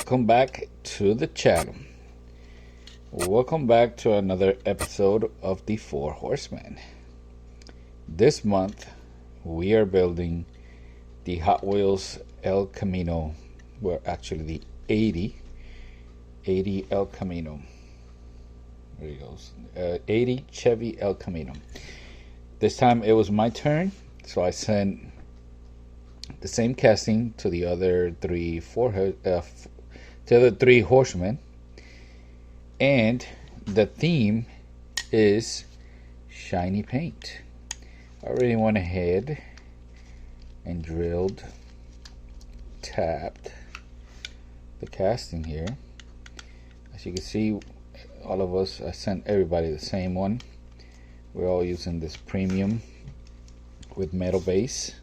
Welcome back to the channel. Welcome back to another episode of the Four Horsemen. This month we are building the Hot Wheels El Camino. Well, actually the 80 El Camino. There he goes. 80 Chevy El Camino. This time it was my turn, so I sent the same casting to the other three horsemen, and the theme is shiny paint. I already went ahead and drilled, tapped the casting here. As you can see, all of us, I sent everybody the same one. We're all using this premium with metal base,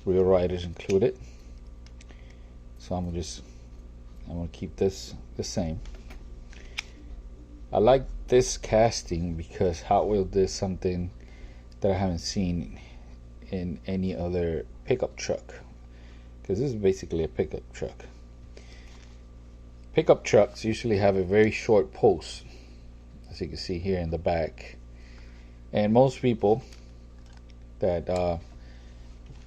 real riders included. So I'm gonna keep this the same. I like this casting because Hot Wheels did something that I haven't seen in any other pickup truck, because this is basically a pickup truck. Pickup trucks usually have a very short post, as you can see here in the back, and most people that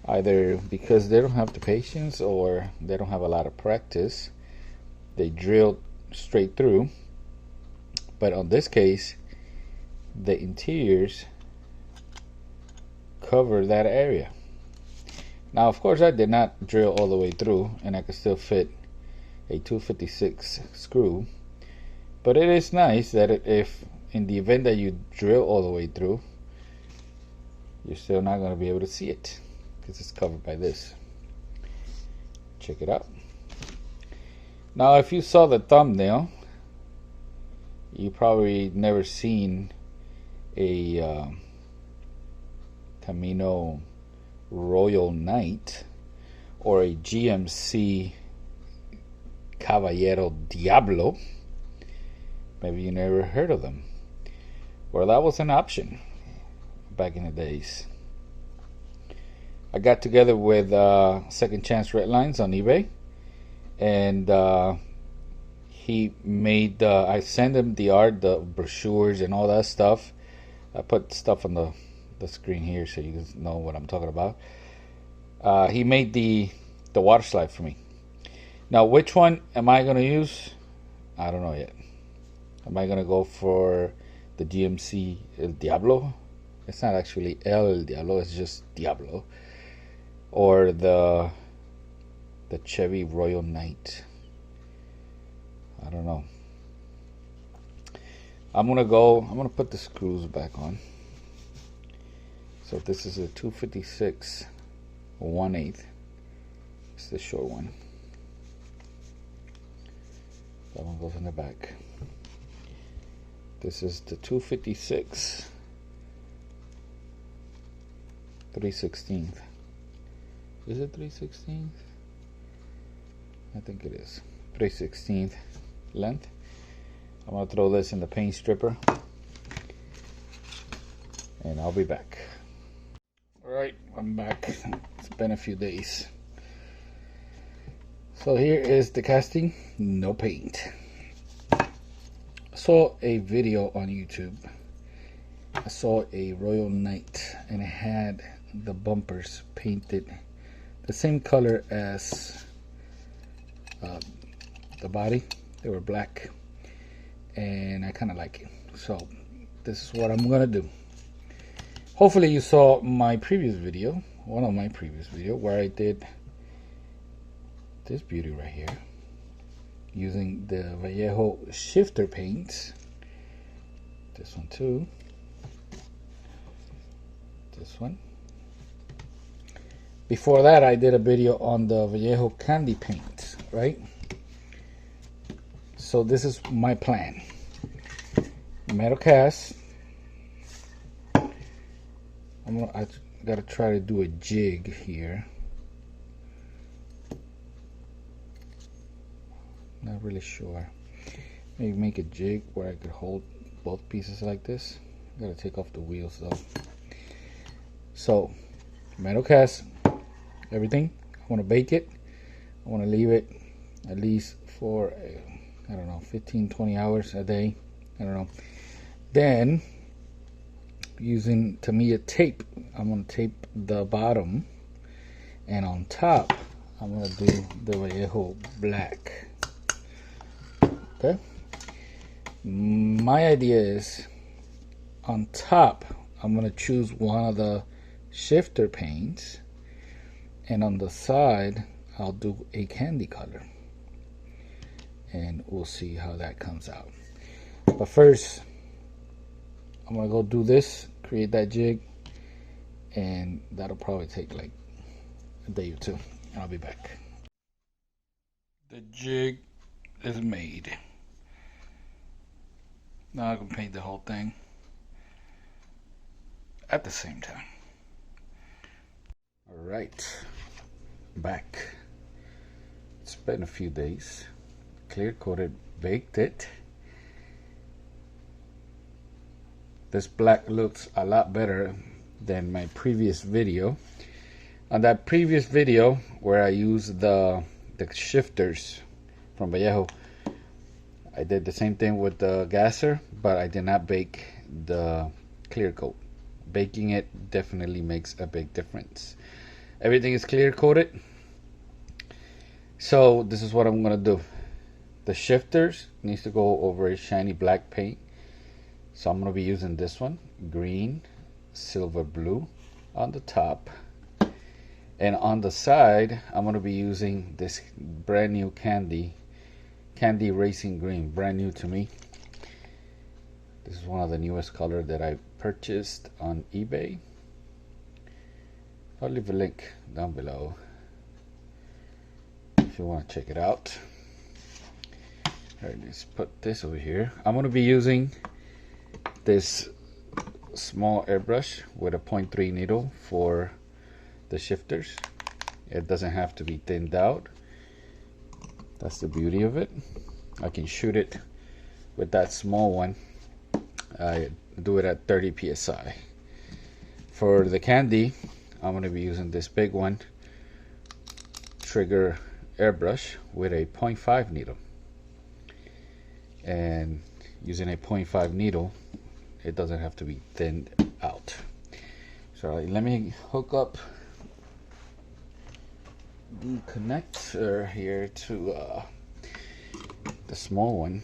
either because they don't have the patience or they don't have a lot of practice, they drill straight through. But on this case, the interiors cover that area. Now, of course, I did not drill all the way through, and I could still fit a 256 screw. But it is nice that if in the event that you drill all the way through, you're still not going to be able to see it, because it's covered by this. Check it out. Now, if you saw the thumbnail, you probably never seen a Camino Royal Knight or a GMC Caballero Diablo. Maybe you never heard of them. Well, that was an option back in the days. I got together with Second Chance Redlines on eBay, and he made, I sent him the art, the brochures and all that stuff. I put stuff on the screen here so you guys know what I'm talking about. He made the water slide for me. Now, which one am I going to use? I don't know yet. Am I going to go for the GMC El Diablo? It's not actually El Diablo, it's just Diablo. Or the Chevy Royal Knight. I don't know. I'm gonna put the screws back on. So this is a 256 1/8. It's the short one. That one goes in the back. This is the 256 3/16. Is it 3/16? I think it is 3/16 length. I'm gonna throw this in the paint stripper, and I'll be back. Alright, I'm back. It's been a few days. So here is the casting, no paint. I saw a video on YouTube. I saw a Royal Knight, and it had the bumpers painted the same color as the body. They were black, and I kind of like it. So this is what I'm gonna do. Hopefully you saw my previous video, one of my previous video, where I did this beauty right here using the Vallejo shifter paints. This one too. This one. Before that, I did a video on the Vallejo candy paint, right? So this is my plan. Metal cast. I gotta try to do a jig here. Not really sure. Maybe make a jig where I could hold both pieces like this. Gotta take off the wheels though. So, metal cast everything. I want to bake it. I want to leave it at least for I don't know, 15-20 hours a day. I don't know. Then using Tamiya tape, I'm gonna tape the bottom, and on top I'm gonna do the Vallejo black. Okay, my idea is on top I'm gonna choose one of the shifter paints, and on the side I'll do a candy color, and we'll see how that comes out. But first I'm gonna go do this, create that jig, and that'll probably take like a day or two, and I'll be back. The jig is made. Now I can paint the whole thing at the same time. Alright, back. It's been a few days. Clear coated, baked it. This black looks a lot better than my previous video. On that previous video where I used the shifters from Vallejo, I did the same thing with the gasser, but I did not bake the clear coat. Baking it definitely makes a big difference. Everything is clear coated. So this is what I'm gonna do. The shifters needs to go over a shiny black paint. So I'm gonna be using this one, green, silver blue on the top. And on the side, I'm gonna be using this brand new candy racing green, brand new to me. This is one of the newest color that I purchased on eBay. I'll leave a link down below if you want to check it out. Alright, let's put this over here. I'm gonna be using this small airbrush with a 0.3 needle for the shifters. It doesn't have to be thinned out. That's the beauty of it. I can shoot it with that small one. I do it at 30 psi. For the candy, I'm going to be using this big one, trigger airbrush with a 0.5 needle. And using a 0.5 needle, it doesn't have to be thinned out. So let me hook up the connector here to the small one.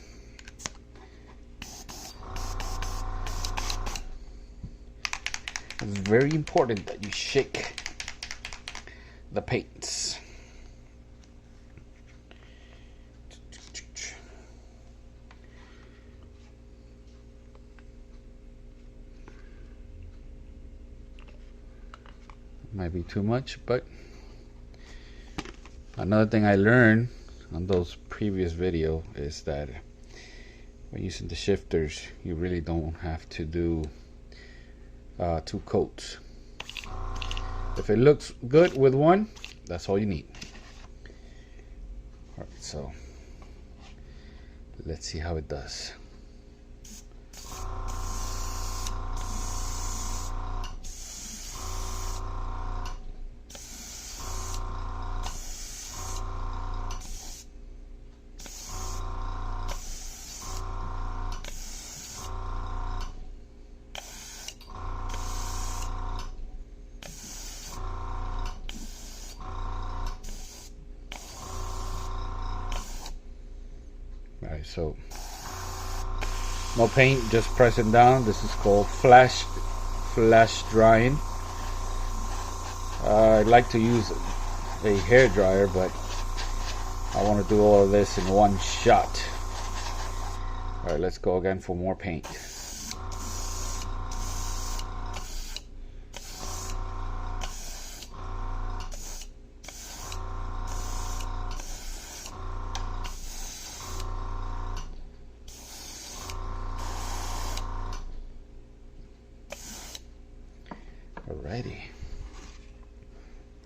It's very important that you shake the paints. Might be too much, but another thing I learned on those previous videos is that when using the shifters, you really don't have to do 2 coats. If it looks good with one, that's all you need. Alright, so let's see how it does. Alright, so no paint, just pressing down. This is called flash drying. I like to use a hair dryer, but I want to do all of this in one shot. Alright, let's go again for more paint. Alrighty,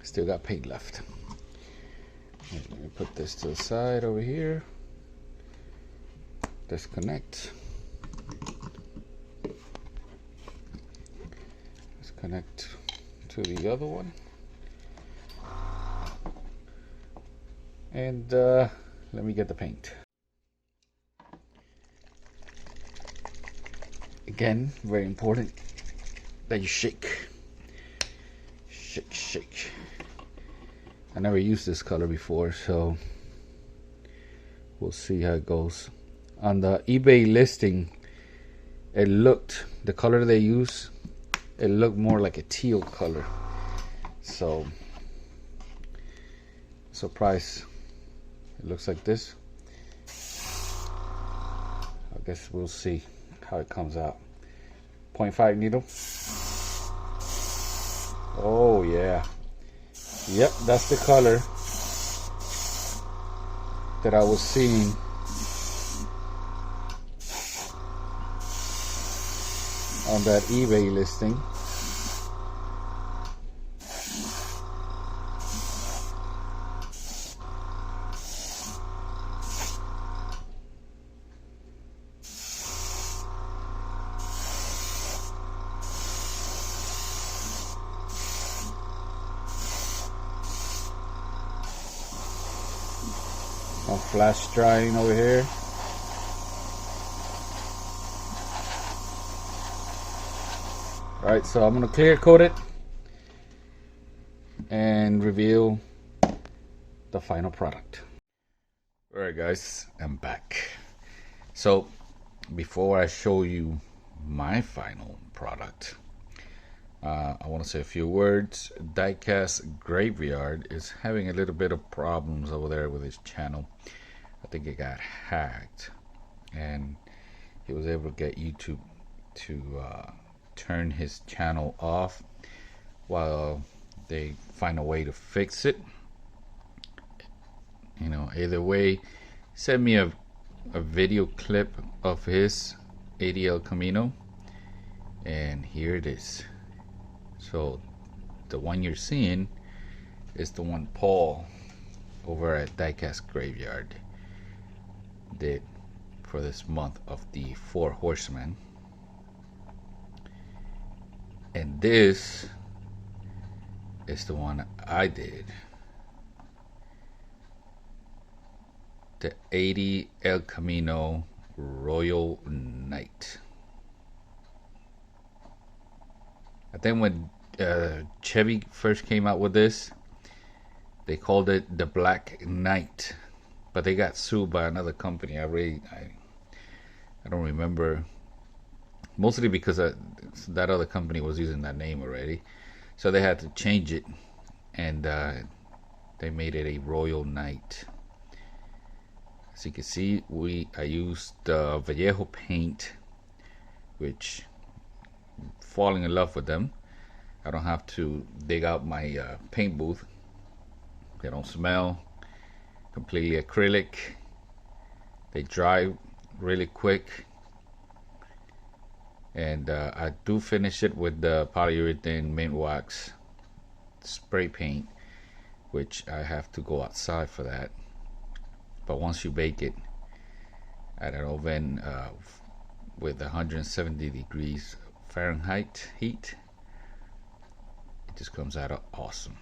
still got paint left. Let me put this to the side over here. Disconnect. Let's connect to the other one. And let me get the paint. Again, very important that you shake. Shake. I never used this color before, so we'll see how it goes. On the eBay listing, it looked, the color they use, it looked more like a teal color. So, surprise, it looks like this. I guess we'll see how it comes out. 0.5 needle. Oh yeah. Yep, that's the color that I was seeing on that eBay listing. I'm flash drying over here. Alright, so I'm gonna clear coat it and reveal the final product. Alright guys, I'm back. So before I show you my final product, I want to say a few words. Diecast Graveyard is having a little bit of problems over there with his channel. I think it got hacked, and he was able to get YouTube to turn his channel off while they find a way to fix it. You know, either way, send me a video clip of his ADL Camino, and here it is. So the one you're seeing is the one Paul over at Diecast Graveyard did for this month of the 4 Horsemen. And this is the one I did, the 80 El Camino Royal Knight. I think when Chevy first came out with this, they called it the Black Knight, but they got sued by another company. I don't remember, mostly because that other company was using that name already, so they had to change it, and they made it a Royal Knight. As you can see, I used Vallejo paint, which falling in love with them. I don't have to dig out my paint booth. They don't smell. Completely acrylic. They dry really quick. And I do finish it with the polyurethane mint wax spray paint, which I have to go outside for that. But once you bake it at an oven with 170 degrees Fahrenheit heat, it just comes out awesome.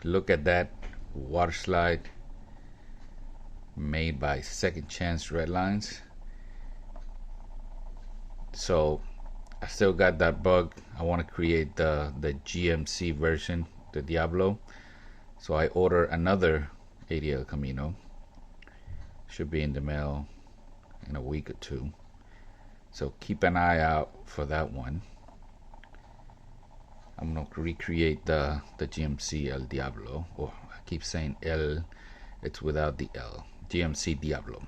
Look at that water slide made by Second Chance Redlines. So I still got that bug. I want to create the GMC version, the Diablo. So I order another ADL Camino. Should be in the mail in a week or two. So keep an eye out for that one. I'm gonna recreate the GMC El Diablo. Oh, I keep saying El, it's without the L. GMC Diablo.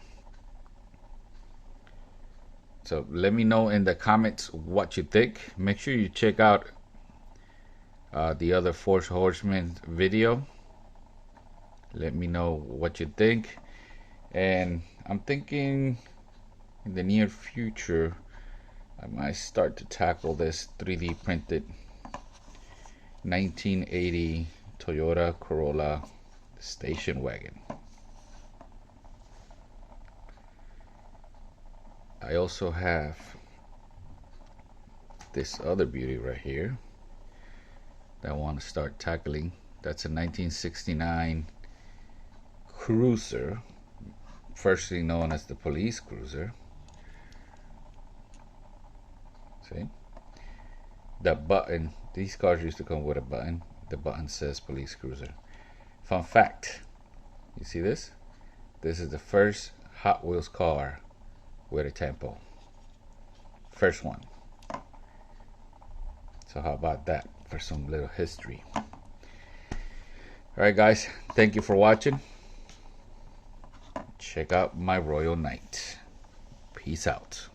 So let me know in the comments what you think. Make sure you check out the other 4 Horsemen video. Let me know what you think. And I'm thinking in the near future I might start to tackle this 3D printed 1980 Toyota Corolla station wagon. I also have this other beauty right here that I want to start tackling. That's a 1969 Cruiser firstly known as the police cruiser. See? The button, these cars used to come with a button. The button says police cruiser. Fun fact, you see this? This is the first Hot Wheels car with a tempo. First one. So how about that for some little history? Alright guys, thank you for watching. Check out my Royal Knight. Peace out.